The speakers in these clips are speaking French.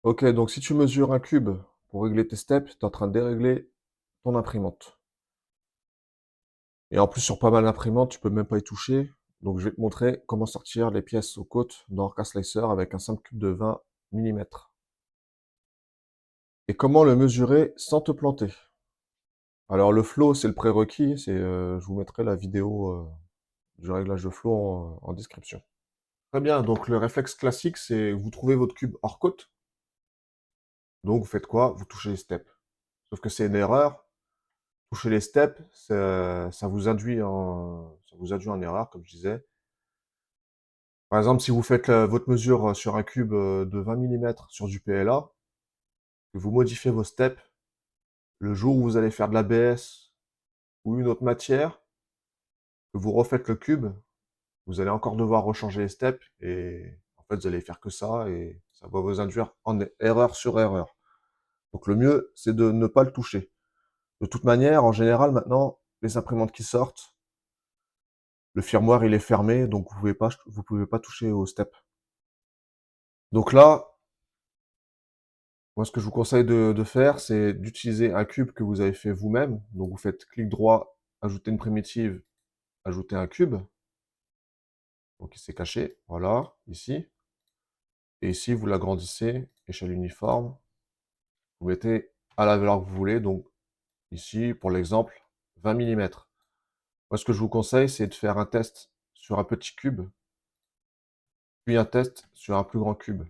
Ok, donc si tu mesures un cube pour régler tes steps, tu es en train de dérégler ton imprimante. Et en plus, sur pas mal d'imprimantes, tu peux même pas y toucher. Donc je vais te montrer comment sortir les pièces aux côtes d'Orca Slicer avec un simple cube de 20 mm. Et comment le mesurer sans te planter. Alors le flow, c'est le prérequis, je vous mettrai la vidéo du réglage de flow en description. Très bien, donc le réflexe classique, c'est vous trouvez votre cube hors côte. Donc vous faites quoi? Vous touchez les steps. Sauf que c'est une erreur. Toucher les steps, ça vous induit en erreur, comme je disais. Par exemple, si vous faites votre mesure sur un cube de 20 mm sur du PLA, que vous modifiez vos steps, le jour où vous allez faire de l'ABS ou une autre matière, que vous refaites le cube, vous allez encore devoir rechanger les steps et en fait, vous allez faire que ça et ça va vous induire en erreur sur erreur. Donc le mieux, c'est de ne pas le toucher. De toute manière, en général, maintenant, les imprimantes qui sortent, le firmware il est fermé, donc vous pouvez pas toucher au step. Donc là, moi ce que je vous conseille de faire, c'est d'utiliser un cube que vous avez fait vous-même. Donc vous faites clic droit, ajouter une primitive, ajouter un cube. Donc il s'est caché, voilà, ici. Et ici, vous l'agrandissez, échelle uniforme. Vous mettez à la valeur que vous voulez, donc ici, pour l'exemple, 20 mm. Moi, ce que je vous conseille, c'est de faire un test sur un petit cube, puis un test sur un plus grand cube.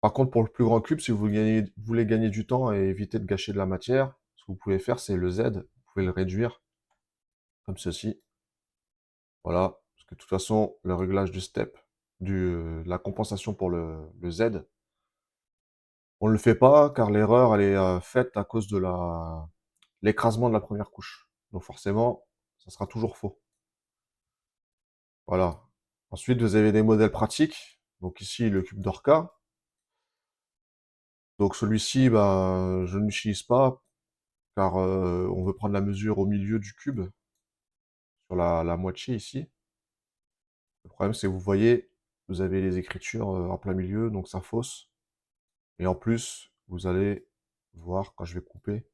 Par contre, pour le plus grand cube, si vous voulez gagner du temps et éviter de gâcher de la matière, ce que vous pouvez faire, c'est le Z. Vous pouvez le réduire, comme ceci. Voilà. Parce que de toute façon, le réglage du step, la compensation pour le Z, on ne le fait pas car l'erreur, elle est faite à cause de l'écrasement de la première couche. Donc forcément, ça sera toujours faux. Voilà. Ensuite, vous avez des modèles pratiques. Donc ici, le cube d'Orca. Donc celui-ci, bah, je ne l'utilise pas car on veut prendre la mesure au milieu du cube, sur la moitié ici. Le problème, c'est que vous voyez, vous avez les écritures en plein milieu, donc ça fausse. Et en plus, vous allez voir, quand je vais couper,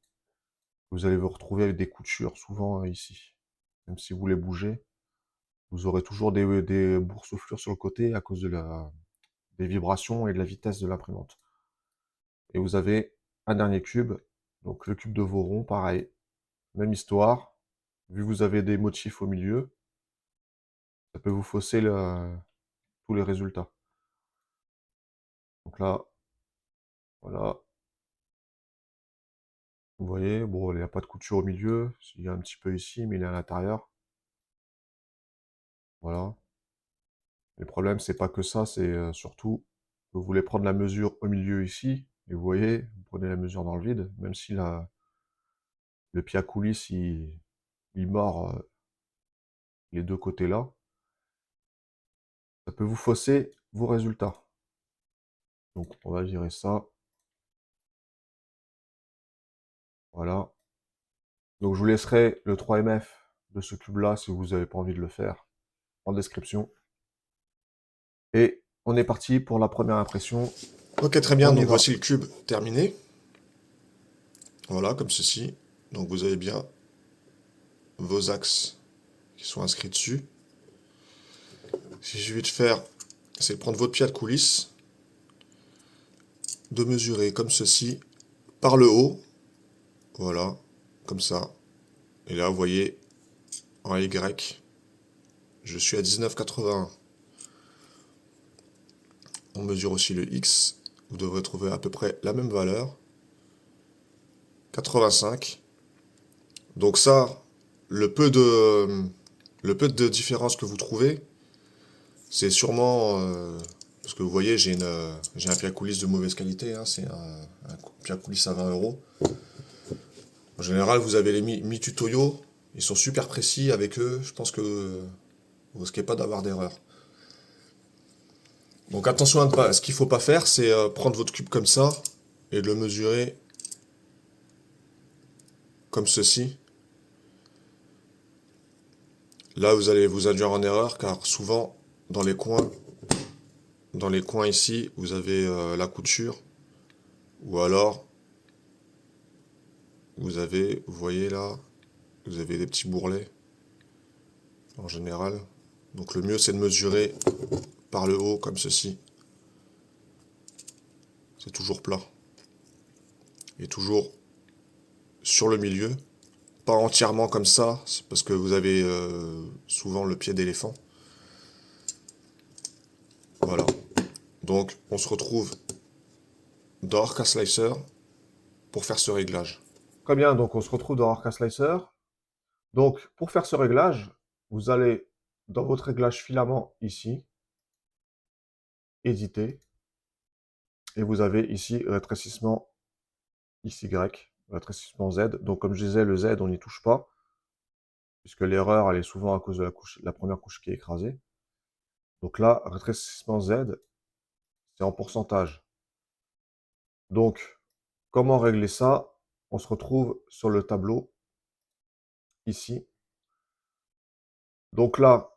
vous allez vous retrouver avec des coutures, souvent ici. Même si vous les bougez, vous aurez toujours des boursouflures sur le côté à cause des vibrations et de la vitesse de l'imprimante. Et vous avez un dernier cube, donc le cube de Voron, pareil, même histoire. Vu que vous avez des motifs au milieu, ça peut vous fausser tous les résultats. Donc là, voilà, vous voyez, bon, il n'y a pas de couture au milieu, il y a un petit peu ici, mais il est à l'intérieur. Voilà. Le problème, c'est pas que ça, c'est surtout, vous voulez prendre la mesure au milieu ici, et vous voyez, vous prenez la mesure dans le vide, même si le pied à coulisse, il mord les deux côtés là, ça peut vous fausser vos résultats. Donc on va virer ça. Voilà. Donc je vous laisserai le 3MF de ce cube-là si vous n'avez pas envie de le faire en description. Et on est parti pour la première impression. Ok, très bien, On y donc va. voici le cube terminé. Voilà, comme ceci. Donc vous avez bien vos axes qui sont inscrits dessus. Ce que je vais te faire, c'est de prendre votre pied de coulisse, de mesurer comme ceci, par le haut. Voilà, comme ça. Et là, vous voyez, en Y, je suis à 19,81. On mesure aussi le X. Vous devrez trouver à peu près la même valeur. 85. Donc ça, le peu de, le peu de différence que vous trouvez, c'est sûrement parce que vous voyez, j'ai un pied à coulisse de mauvaise qualité, hein, c'est un pied à coulisse à 20 €. En général, vous avez les Mi-Tutoyo, ils sont super précis avec eux, je pense que vous risquez pas d'avoir d'erreur. Donc attention à ne pas, ce qu'il faut pas faire, c'est prendre votre cube comme ça et de le mesurer comme ceci. Là, vous allez vous induire en erreur car souvent, dans les coins, dans les coins ici, vous avez la couture, ou alors vous voyez là, vous avez des petits bourrelets en général. Donc le mieux c'est de mesurer par le haut comme ceci. C'est toujours plat. Et toujours sur le milieu. Pas entièrement comme ça, c'est parce que vous avez souvent le pied d'éléphant. Voilà. Donc on se retrouve dans Orca Slicer pour faire ce réglage. Très bien, donc on se retrouve dans Orca Slicer. Donc, pour faire ce réglage, vous allez dans votre réglage filament ici, éditer, et vous avez ici rétrécissement XY, rétrécissement Z. Donc, comme je disais, le Z, on n'y touche pas, puisque l'erreur, elle est souvent à cause de la première couche qui est écrasée. Donc là, rétrécissement Z, c'est en pourcentage. Donc, comment régler ça? On se retrouve sur le tableau, ici. Donc là,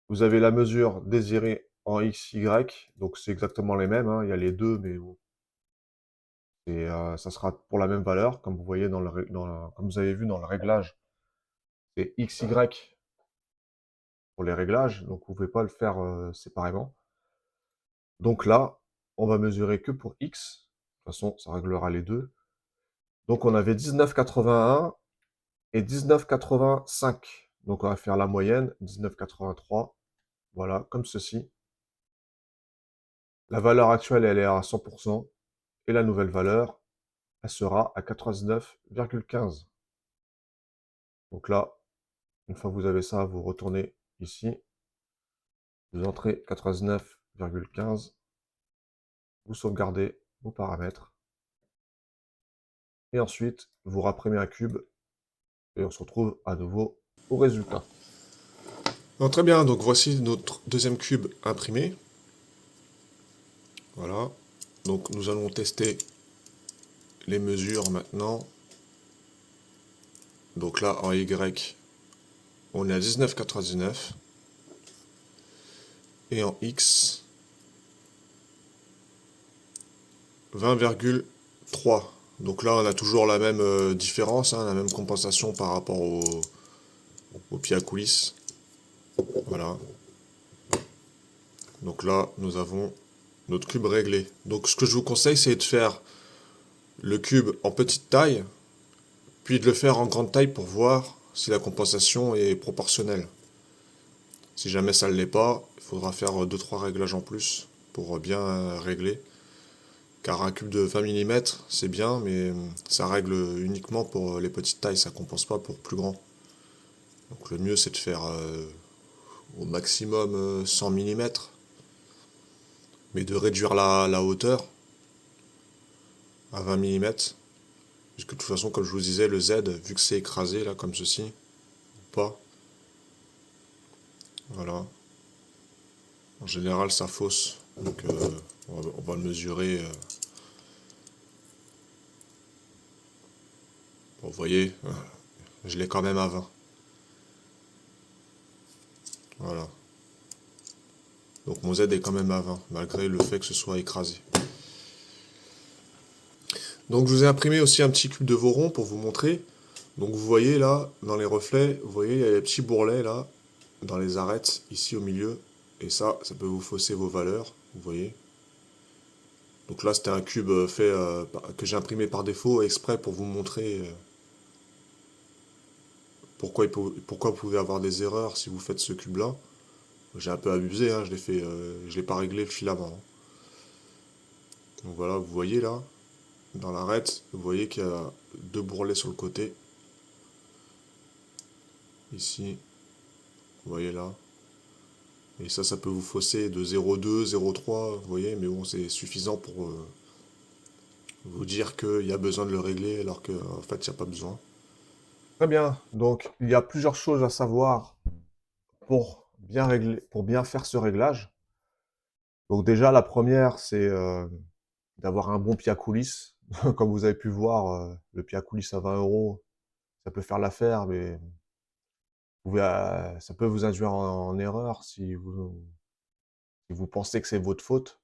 vous avez la mesure désirée en XY, donc c'est exactement les mêmes, hein. Il y a les deux, mais bon, et ça sera pour la même valeur, comme vous voyez comme vous avez vu dans le réglage, c'est XY pour les réglages, donc vous ne pouvez pas le faire séparément. Donc là, on va mesurer que pour X. De toute façon, ça réglera les deux. Donc on avait 19,81 et 19,85. Donc on va faire la moyenne, 19,83. Voilà, comme ceci. La valeur actuelle, elle est à 100%. Et la nouvelle valeur, elle sera à 99,15. Donc là, une fois que vous avez ça, vous retournez ici. Vous entrez 99,15. Vous sauvegardez vos paramètres. Et ensuite, vous rapprimez un cube. Et on se retrouve à nouveau au résultat. Donc, très bien, donc voici notre deuxième cube imprimé. Voilà. Donc nous allons tester les mesures maintenant. Donc là, en Y, on est à 19,99. Et en X, 20,3. Donc là, on a toujours la même différence, hein, la même compensation par rapport au pied à coulisses. Voilà. Donc là, nous avons notre cube réglé. Donc ce que je vous conseille, c'est de faire le cube en petite taille, puis de le faire en grande taille pour voir si la compensation est proportionnelle. Si jamais ça ne l'est pas, il faudra faire 2-3 réglages en plus pour bien régler. Car un cube de 20 mm, c'est bien, mais ça règle uniquement pour les petites tailles, ça ne compense pas pour plus grand. Donc le mieux c'est de faire au maximum 100 mm, mais de réduire la hauteur à 20 mm. Puisque de toute façon, comme je vous disais, le Z, vu que c'est écrasé là comme ceci, ou pas, voilà. En général, ça fausse. Donc on va le mesurer. Bon, vous voyez, je l'ai quand même à 20. Voilà. Donc mon Z est quand même à 20, malgré le fait que ce soit écrasé. Donc je vous ai imprimé aussi un petit cube de Voron pour vous montrer. Donc vous voyez là, dans les reflets, vous voyez, il y a les petits bourrelets là, dans les arêtes, ici au milieu. Et ça peut vous fausser vos valeurs, vous voyez. Donc là, c'était un cube que j'ai imprimé par défaut, exprès pour vous montrer pourquoi vous pouvez avoir des erreurs si vous faites ce cube-là. J'ai un peu abusé, hein, je l'ai pas réglé le filament, hein. Donc voilà, vous voyez là, dans l'arête, vous voyez qu'il y a deux bourrelets sur le côté. Ici, vous voyez là. Et ça peut vous fausser de 0,2, 0,3, vous voyez, mais bon, c'est suffisant pour vous dire qu'il y a besoin de le régler alors qu'en fait, il n'y a pas besoin. Très bien. Donc, il y a plusieurs choses à savoir pour bien régler, pour bien faire ce réglage. Donc déjà, la première, c'est d'avoir un bon pied à coulisses. Comme vous avez pu voir, le pied à coulisses à 20 euros, ça peut faire l'affaire, mais ça peut vous induire en erreur si vous Si vous pensez que c'est votre faute,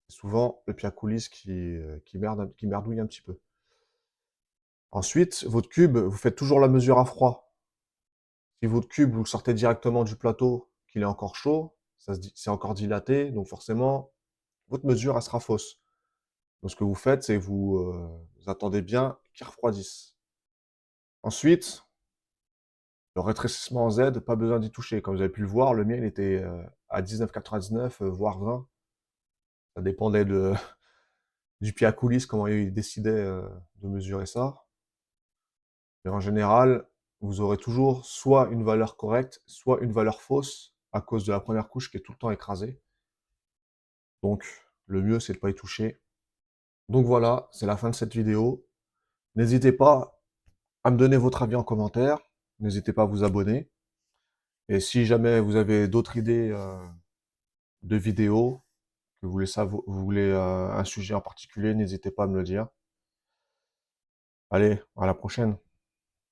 c'est souvent le pied à coulisses qui merdouille un petit peu. Ensuite, votre cube, vous faites toujours la mesure à froid. Si votre cube, vous le sortez directement du plateau, qu'il est encore chaud, c'est encore dilaté, donc forcément, votre mesure, elle sera fausse. Donc ce que vous faites, c'est vous attendez bien qu'il refroidisse. Ensuite, le rétrécissement en Z, pas besoin d'y toucher. Comme vous avez pu le voir, le mien, il était à 19,99, voire 20. Ça dépendait du pied à coulisses, comment il décidait de mesurer ça. Mais en général, vous aurez toujours soit une valeur correcte, soit une valeur fausse, à cause de la première couche qui est tout le temps écrasée. Donc, le mieux, c'est de ne pas y toucher. Donc voilà, c'est la fin de cette vidéo. N'hésitez pas à me donner votre avis en commentaire. N'hésitez pas à vous abonner. Et si jamais vous avez d'autres idées de vidéos, que vous voulez un sujet en particulier, n'hésitez pas à me le dire. Allez, à la prochaine.